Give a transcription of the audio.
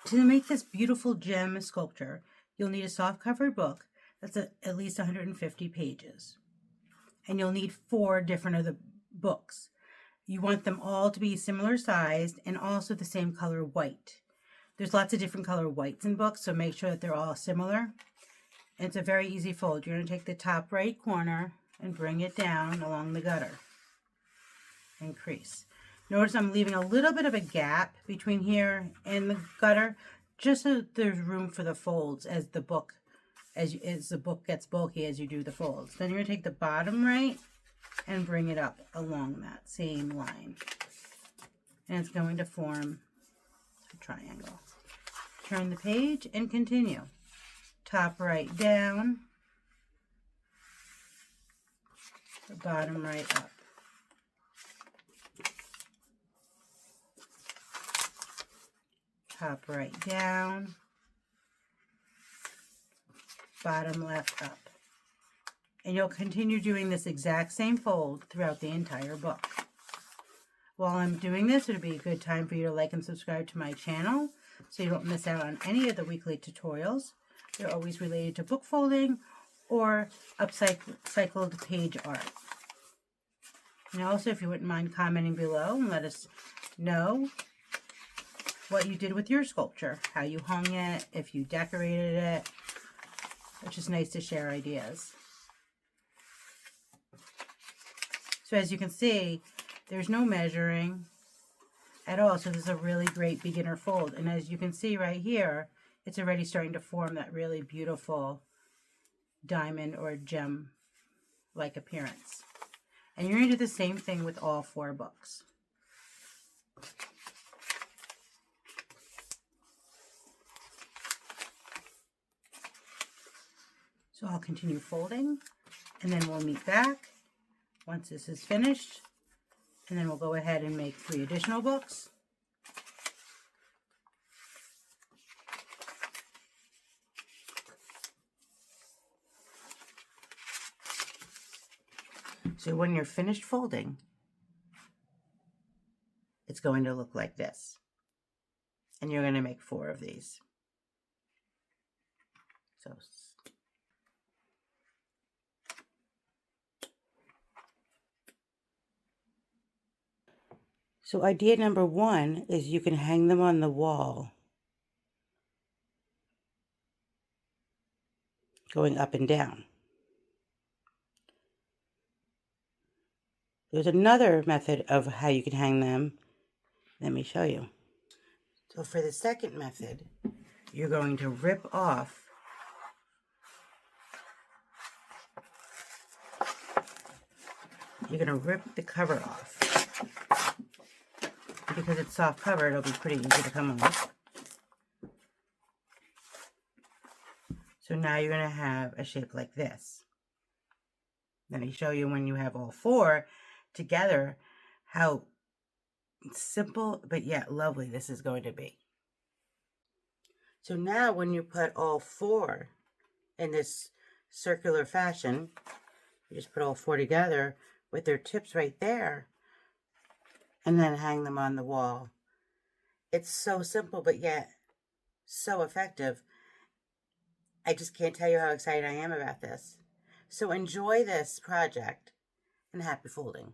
To make this beautiful gem sculpture, you'll need a soft-covered book that's at least 150 pages. And you'll need 4 different of the books. You want them all to be similar sized and also the same color white. There's lots of different color whites in books, so make sure that they're all similar. And it's a very easy fold. You're going to take the top right corner and bring it down along the gutter and crease. Notice I'm leaving a little bit of a gap between here and the gutter, just so there's room for the folds as the book gets bulky as you do the folds. Then you're going to take the bottom right and bring it up along that same line. And it's going to form a triangle. Turn the page and continue. Top right down, the bottom right up. Top right down, bottom left up. And you'll continue doing this exact same fold throughout the entire book. While I'm doing this, it would be a good time for you to like and subscribe to my channel so you don't miss out on any of the weekly tutorials. They're always related to book folding or upcycled page art. And also, if you wouldn't mind commenting below and let us know what you did with your sculpture, how you hung it, if you decorated it. It's just nice to share ideas. So as you can see, there's no measuring at all. So this is a really great beginner fold. And as you can see right here, it's already starting to form that really beautiful diamond or gem-like appearance. And you're going to do the same thing with all 4 books. So I'll continue folding, and then we'll meet back once this is finished, and then we'll go ahead and make 3 additional books. So when you're finished folding, it's going to look like this. And you're going to make 4 of these. So idea number 1 is you can hang them on the wall, going up and down. There's another method of how you can hang them. Let me show you. So for the second method, you're going to rip off the cover off. Because it's soft cover, it'll be pretty easy to come off. So now you're going to have a shape like this. Let me show you when you have all 4 together how simple but yet lovely this is going to be. So now when you put all 4 in this circular fashion, you just put all 4 together with their tips right there and then hang them on the wall. It's so simple but yet so effective. I just can't tell you how excited I am about this. So enjoy this project and happy folding.